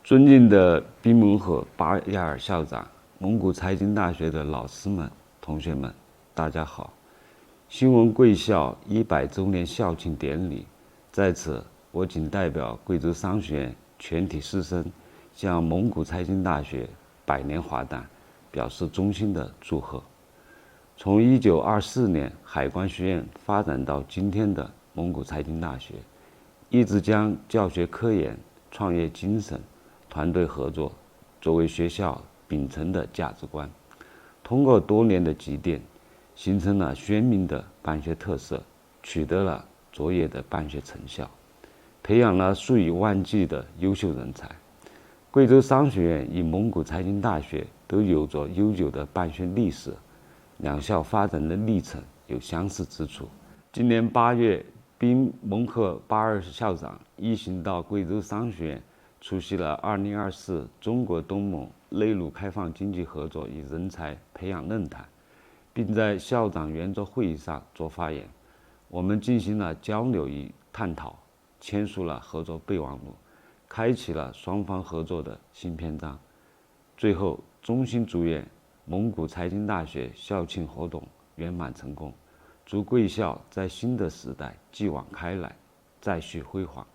尊敬的宾蒙河巴亚尔校长、蒙古财经大学的老师们、同学们，大家好！新闻贵校100周年校庆典礼，在此，我谨代表贵州商学院全体师生，向蒙古财经大学100年华诞表示衷心的祝贺。从1924年海关学院发展到今天的蒙古财经大学，一直将教学科研、创业精神、团队合作作为学校秉承的价值观，通过多年的积淀，形成了鲜明的办学特色，取得了卓越的办学成效，培养了数以万计的优秀人才。贵州商学院与蒙古财经大学都有着悠久的办学历史，两校发展的历程有相似之处。今年8月，宾蒙赫巴尔校长一行到贵州商学院出席了2024中国东盟内陆开放经济合作与人才培养论坛，并在校长圆桌会议上作发言。我们进行了交流与探讨，签署了合作备忘录，开启了双方合作的新篇章。最后，衷心祝愿蒙古财经大学校庆活动圆满成功，祝贵校在新的时代继往开来，再续辉煌。